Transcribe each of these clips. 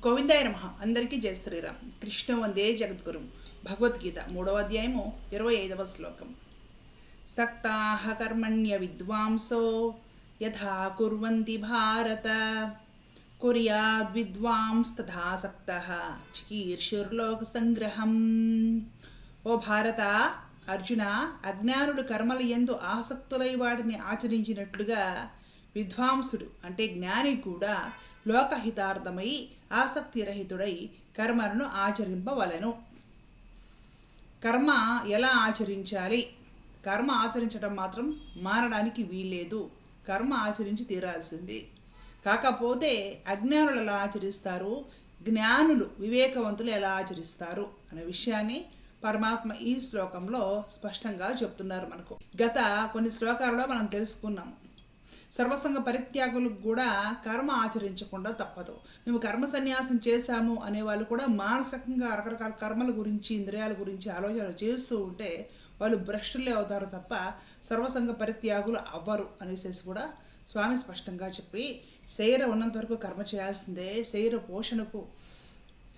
గోవిందాయ నమః. అందరికీ జయ శ్రీరామ్. కృష్ణ వందే జగద్గురు. భగవద్గీత 3వ అధ్యాయము 25వ శ్లోకం. సక్తాః కర్మణ్య విద్వాంసో యథా కుర్వంతి భారత కుర్యాద్ విద్వాంస్తథా సక్తః చికీర్షుర్లోక సంగ్రహం. ఓ భారత, అర్జున, అజ్ఞానుడు కర్మల యందు ఆసక్తులై వాటిని ఆచరించినట్లుగా విద్వాంసుడు అంటే జ్ఞాని కూడా లోకహితార్థమై ఆసక్తిరహితుడై కర్మలను ఆచరింపవలెను. కర్మ ఎలా ఆచరించాలి? కర్మ ఆచరించడం మాత్రం మానడానికి వీల్లేదు. కర్మ ఆచరించి తీరాల్సింది. కాకపోతే అజ్ఞానులు ఎలా ఆచరిస్తారు, జ్ఞానులు వివేకవంతులు ఎలా ఆచరిస్తారు అనే విషయాన్ని పరమాత్మ ఈ శ్లోకంలో స్పష్టంగా చెప్తున్నారు మనకు. గత కొన్ని శ్లోకాలలో మనం తెలుసుకున్నాం. సర్వసంగ పరిత్యాగులకు కూడా కర్మ ఆచరించకుండా తప్పదు. మేము కర్మ సన్యాసం చేశాము అనేవాళ్ళు కూడా మానసికంగా రకరకాల కర్మల గురించి, ఇంద్రియాల గురించి ఆలోచనలు చేస్తూ ఉంటే వాళ్ళు భ్రష్టులే అవుతారు తప్ప సర్వసంగ పరిత్యాగులు అవ్వరు అనేసి కూడా స్వామి స్పష్టంగా చెప్పి, శరీరం ఉన్నంత వరకు కర్మ చేయాల్సిందే. శరీర పోషణకు,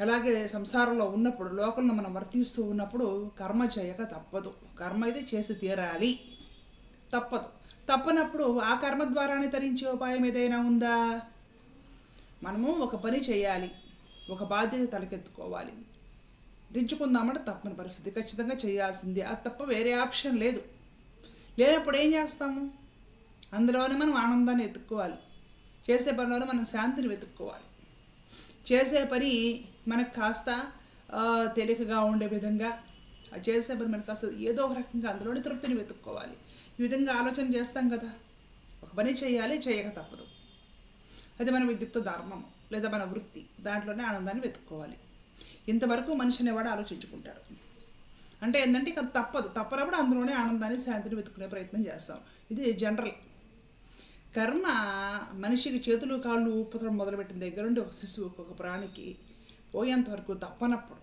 అలాగే సంసారంలో ఉన్నప్పుడు, లోకంలో మనం వర్తిస్తూ ఉన్నప్పుడు కర్మ చేయక తప్పదు. కర్మ అయితే చేసి తీరాలి, తప్పదు. తప్పనప్పుడు ఆ కర్మ ద్వారానే తరించే ఉపాయం ఏదైనా ఉందా? మనము ఒక పని చేయాలి, ఒక బాధ్యత తలకెత్తుకోవాలి, దించుకుందామంటే తప్పని పరిస్థితి, ఖచ్చితంగా చేయాల్సిందే. అది తప్ప వేరే ఆప్షన్ లేదు. లేనప్పుడు ఏం చేస్తాము? అందులోనే మనం ఆనందాన్ని వెతుక్కోవాలి. చేసే పనిలోనే మనం శాంతిని వెతుక్కోవాలి. చేసే పని మనకు కాస్త తేలికగా ఉండే విధంగా, చేసే పని మనకు కాస్త ఏదో ఒక రకంగా అందులోనే తృప్తిని వెతుక్కోవాలి. ఈ విధంగా ఆలోచన చేస్తాం కదా. ఒక పని చేయాలి, చేయక తప్పదు. అది మన విద్యుక్త ధర్మం లేదా మన వృత్తి. దాంట్లోనే ఆనందాన్ని వెతుక్కోవాలి. ఇంతవరకు మనిషి అనేవాడు ఆలోచించుకుంటాడు. అంటే ఏంటంటే ఇక తప్పదు. తప్పనప్పుడు అందులోనే ఆనందాన్ని, శాంతిని వెతుక్కునే ప్రయత్నం చేస్తాం. ఇది జనరల్. కర్మ మనిషికి చేతులు కాళ్ళు ఊపడం మొదలుపెట్టిన దగ్గర నుండి ఒక శిశువుకి, ఒక ప్రాణికి పోయేంత వరకు తప్పనప్పుడు,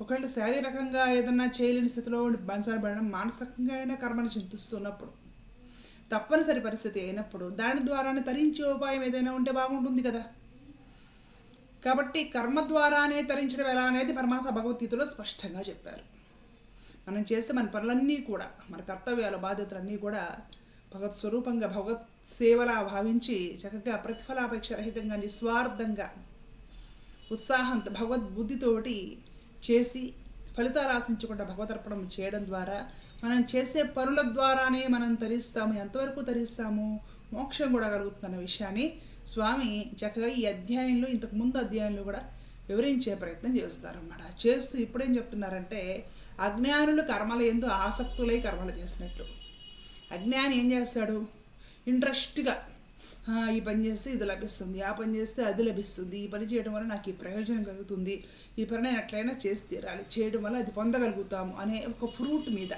ఒకవేళ శారీరకంగా ఏదన్నా చేయలేని స్థితిలో బంచారబడడం, మానసికంగా అయినా కర్మను చింతిస్తున్నప్పుడు, తప్పనిసరి పరిస్థితి అయినప్పుడు దాని ద్వారానే తరించే ఉపాయం ఏదైనా ఉంటే బాగుంటుంది కదా. కాబట్టి కర్మ ద్వారానే తరించడం ఎలా అనేది పరమాత్మ భగవద్గీతలో స్పష్టంగా చెప్పారు. మనం చేస్తే మన పనులన్నీ కూడా, మన కర్తవ్యాల బాధ్యతలన్నీ కూడా భగవత్ స్వరూపంగా, భగవత్ సేవలా భావించి చక్కగా ప్రతిఫలాపేక్ష రహితంగా, నిస్వార్థంగా, ఉత్సాహంతో, భగవద్బుద్ధితోటి చేసి ఫలితాలు ఆశించకుండా భగవదర్పణం చేయడం ద్వారా మనం చేసే పనుల ద్వారానే మనం తరిస్తాము. ఎంతవరకు తరిస్తాము? మోక్షం కూడా కలుగుతుందన్న విషయాన్ని స్వామి చక్కగా ఈ అధ్యాయంలో, ఇంతకుముందు అధ్యాయంలో కూడా వివరించే ప్రయత్నం చేస్తారన్నమాట. చేస్తూ ఇప్పుడేం చెప్తున్నారంటే, అజ్ఞానులు కర్మల యందు ఆసక్తులై కర్మలు చేసినట్లు. అజ్ఞాని ఏం చేస్తాడు? ఇంట్రెస్ట్గా ఈ పని చేస్తే ఇది లభిస్తుంది, ఆ పని చేస్తే అది లభిస్తుంది, ఈ పని చేయడం వల్ల నాకు ఈ ప్రయోజనం కలుగుతుంది, ఈ పని నేను ఎట్లయినా చేసి తీరాలి, చేయడం వల్ల అది పొందగలుగుతాము అనే ఒక ఫ్రూట్ మీద,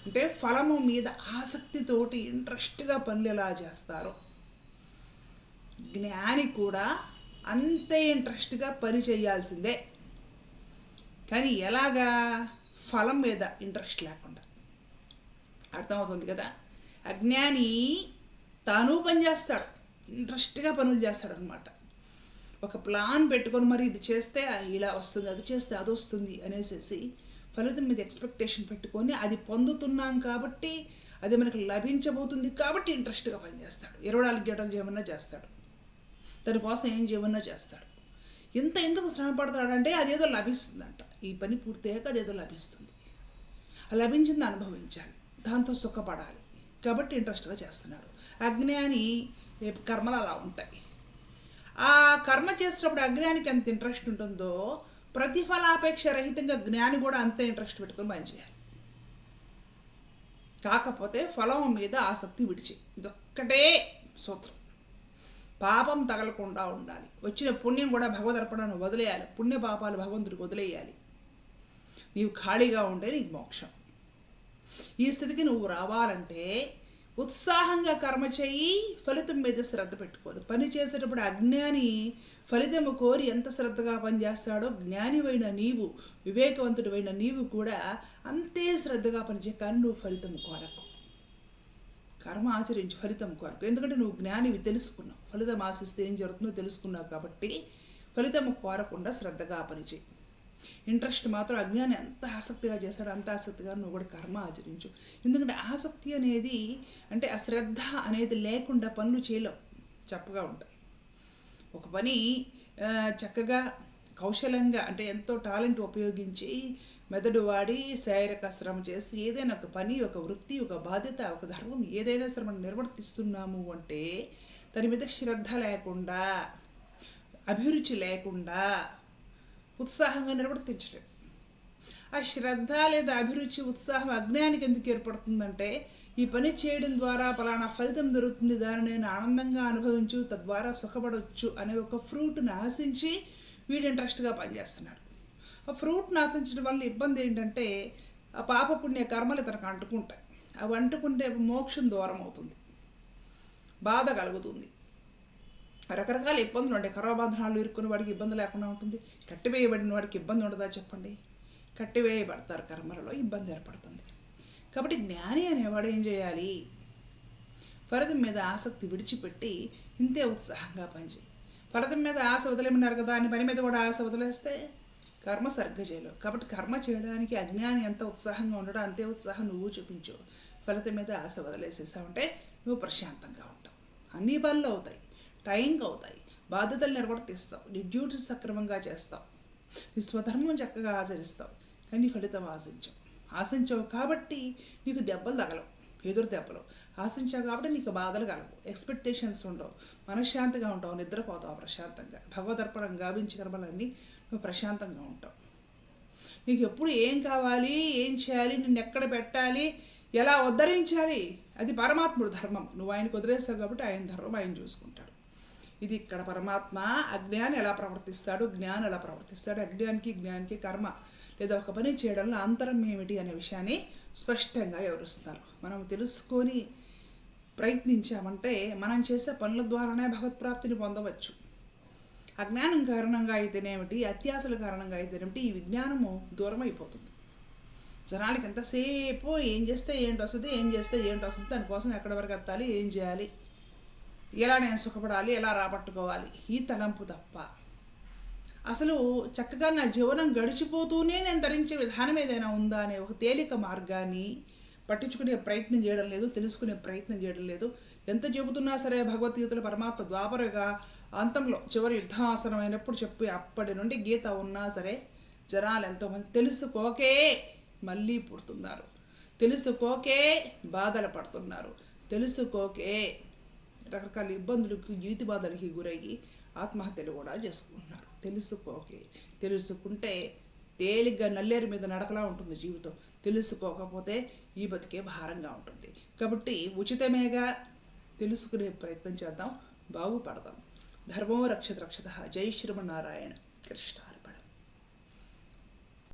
అంటే ఫలము మీద ఆసక్తితోటి ఇంట్రెస్ట్గా పనులు ఎలా చేస్తారో, జ్ఞాని కూడా అంతే ఇంట్రెస్ట్గా పని చేయాల్సిందే. కానీ ఎలాగా? ఫలం మీద ఇంట్రెస్ట్ లేకుండా. అర్థమవుతుంది కదా. అజ్ఞాని తాను పని చేస్తాడు, ఇంట్రెస్ట్గా పనులు చేస్తాడు అనమాట. ఒక ప్లాన్ పెట్టుకొని మరి ఇది చేస్తే ఇలా వస్తుంది, అది చేస్తే అది వస్తుంది అనేసి ఫలితం మీద ఎక్స్పెక్టేషన్ పెట్టుకొని అది పొందుతున్నాం కాబట్టి, అది మనకు లభించబోతుంది కాబట్టి ఇంట్రెస్ట్గా పనిచేస్తాడు. 24 గంటలు చేయమన్నా చేస్తాడు, దానికోసం ఏం చేయమన్నా చేస్తాడు. ఎందుకు శ్రమ పడతాడంటే అదేదో లభిస్తుందంట. ఈ పని పూర్తయ్యాక అదేదో లభిస్తుంది, లభించింది అనుభవించాలి, దాంతో సుఖపడాలి కాబట్టి ఇంట్రెస్ట్గా చేస్తున్నాడు. అజ్ఞాని కర్మలు అలా ఉంటాయి. ఆ కర్మ చేసేటప్పుడు అజ్ఞానికి ఎంత ఇంట్రెస్ట్ ఉంటుందో, ప్రతిఫలాపేక్ష రహితంగా జ్ఞాని కూడా అంతే ఇంట్రెస్ట్ పెట్టుకొని పనిచేయాలి. కాకపోతే ఫలం మీద ఆసక్తి విడిచి, ఇదొక్కటే సూత్రం. పాపం తగలకుండా ఉండాలి. వచ్చిన పుణ్యం కూడా భగవదర్పణను వదిలేయాలి. పుణ్య పాపాలు భగవంతుడికి వదిలేయాలి. నీవు ఖాళీగా ఉంటే నీకు మోక్షం. ఈ స్థితికి నువ్వు రావాలంటే ఉత్సాహంగా కర్మ చేయి, ఫలితం మీద శ్రద్ధ పెట్టుకోదు. పని చేసేటప్పుడు అజ్ఞాని ఫలితము కోరి ఎంత శ్రద్ధగా పనిచేస్తాడో, జ్ఞానివైన నీవు, వివేకవంతుడివైన నీవు కూడా అంతే శ్రద్ధగా పనిచే. కానీ నువ్వు ఫలితం కోరకు, కర్మ ఆచరించి ఫలితం కోరకు. ఎందుకంటే నువ్వు జ్ఞానివి, తెలుసుకున్నావు. ఫలితం ఆశిస్తే ఏం జరుగుతుందో తెలుసుకున్నావు కాబట్టి ఫలితము కోరకుండా శ్రద్ధగా పనిచేయి. ఇంట్రెస్ట్ మాత్రం అజ్ఞాని ఎంత ఆసక్తిగా చేశాడో అంత ఆసక్తిగా నువ్వు కూడా కర్మ ఆచరించు. ఎందుకంటే ఆసక్తి అనేది అంటే అశ్రద్ధ అనేది లేకుండా పనులు చేయలేవు, చప్పగా ఉంటాయి. ఒక పని చక్కగా కౌశలంగా అంటే ఎంతో టాలెంట్ ఉపయోగించి మెదడు వాడి శారీరక శ్రమ చేసి ఏదైనా ఒక పని, ఒక వృత్తి, ఒక బాధ్యత, ఒక ధర్మం ఏదైనా సరే మనం నిర్వర్తిస్తున్నాము అంటే దాని మీద శ్రద్ధ లేకుండా, అభిరుచి లేకుండా ఉత్సాహంగా నిర్వర్తించలేం. ఆ శ్రద్ధ లేదా అభిరుచి, ఉత్సాహం అజ్ఞానికి ఎందుకు ఏర్పడుతుందంటే ఈ పని చేయడం ద్వారా పలానా ఫలితం దొరుకుతుంది, దాన్ని నేను ఆనందంగా అనుభవించు, తద్వారా సుఖపడవచ్చు అనే ఒక ఫ్రూట్ని ఆశించి వీడు ఇంట్రెస్ట్గా పనిచేస్తున్నాడు. ఆ ఫ్రూట్ని ఆశించడం వల్ల ఇబ్బంది ఏంటంటే ఆ పాపపుణ్య కర్మలు తనకు అంటుకుంటాయి. అవి అంటుకుంటే మోక్షం దూరం అవుతుంది, బాధ కలుగుతుంది, రకరకాల ఇబ్బందులు ఉంటాయి. కర్మబంధనాలు ఇరుక్కున్న వాడికి ఇబ్బంది లేకుండా ఉంటుంది, కట్టివేయబడిన వాడికి ఇబ్బంది ఉండదా చెప్పండి? కట్టివేయబడతారు, కర్మలలో ఇబ్బంది ఏర్పడుతుంది. కాబట్టి జ్ఞాని అనేవాడు ఏం చేయాలి? ఫలితం మీద ఆసక్తి విడిచిపెట్టి ఇంతే ఉత్సాహంగా పనిచేయి. ఫలితం మీద ఆశ వదిలేమన్నారు కదా అని పని మీద కూడా ఆశ వదిలేస్తే కర్మ సరిగ్గా చేయలేవు. కాబట్టి కర్మ చేయడానికి అజ్ఞాని ఎంత ఉత్సాహంగా ఉండడో అంతే ఉత్సాహం నువ్వు చూపించు. ఫలితం మీద ఆశ వదిలేసేసావంటే నువ్వు ప్రశాంతంగా ఉంటావు. అన్ని పనులు అవుతాయి, టైంకి అవుతాయి, బాధ్యతలు నిర్వర్తిస్తావు, నీ డ్యూటీస్ సక్రమంగా చేస్తావు, నీ స్వధర్మం చక్కగా ఆచరిస్తావు. కానీ ఫలితం ఆశించవు కాబట్టి నీకు దెబ్బలు తగలవు, ఎదురు దెబ్బలు. ఆశించావు కాబట్టి నీకు బాధలు కలవు, ఎక్స్పెక్టేషన్స్ ఉండవు, మనశ్శాంతిగా ఉంటావు, నిద్రపోతావు ప్రశాంతంగా, భగవదర్పణం గావించి కర్మలన్నీ నువ్వు ప్రశాంతంగా ఉంటావు. నీకు ఎప్పుడు ఏం కావాలి, ఏం చేయాలి, నిన్ను ఎక్కడ పెట్టాలి, ఎలా ఉద్ధరించాలి, అది పరమాత్ముడు ధర్మం. నువ్వు ఆయనకు వదిలేస్తావు కాబట్టి ఆయన ధర్మం ఆయన చూసుకుంటాడు. ఇది ఇక్కడ పరమాత్మ. అజ్ఞాని ఎలా ప్రవర్తిస్తాడు, జ్ఞాని ఎలా ప్రవర్తిస్తాడు, అజ్ఞానికి జ్ఞానికి కర్మ లేదా ఒక పని చేయడంలో అంతరం ఏమిటి అనే విషయాన్ని స్పష్టంగా వివరిస్తున్నారు. మనం తెలుసుకొని ప్రయత్నించామంటే మనం చేసే పనుల ద్వారానే భగవత్ప్రాప్తిని పొందవచ్చు. అజ్ఞానం కారణంగా అయితేనేమిటి, అత్యాసల కారణంగా అయితేనేమిటి ఈ విజ్ఞానము దూరం అయిపోతుంది. జనాలకి ఎంతసేపు ఏం చేస్తే ఏంటి వస్తుంది, ఏం చేస్తే ఏంటి వస్తుంది, దానికోసం ఎక్కడి వరకు ఎత్తాలి, ఏం చేయాలి, ఎలా నేను సుఖపడాలి, ఎలా రాబట్టుకోవాలి, ఈ తలంపు తప్ప అసలు చక్కగా నా జీవనం గడిచిపోతూనే నేను ధరించే విధానం ఏదైనా ఉందా అనే ఒక తేలిక మార్గాన్ని పట్టించుకునే ప్రయత్నం చేయడం లేదు, తెలుసుకునే ప్రయత్నం చేయడం లేదు. ఎంత చెబుతున్నా సరే భగవద్గీతలో పరమాత్మ ద్వాపరగా అంతంలో చివరి యుద్ధాసనం అయినప్పుడు చెప్పి అప్పటి నుండి గీత ఉన్నా సరే జనాలు ఎంతోమంది తెలుసుకోకే మళ్ళీ పుడుతున్నారు, తెలుసుకోకే బాధలు పడుతున్నారు, తెలుసుకోకే రకరకాల ఇబ్బందులకు, జీవిత బాధలకి గురయ్యి ఆత్మహత్యలు కూడా చేసుకుంటున్నారు. తెలుసుకోకే. తెలుసుకుంటే తేలిగ్గా నల్లేరు మీద నడకలా ఉంటుంది జీవితం. తెలుసుకోకపోతే ఈ బతికే భారంగా ఉంటుంది. కాబట్టి ఉచితమేగా, తెలుసుకునే ప్రయత్నం చేద్దాం, బాగుపడదాం. ధర్మో రక్షత రక్షత. జై శ్రీమన్నారాయణ. కృష్ణ.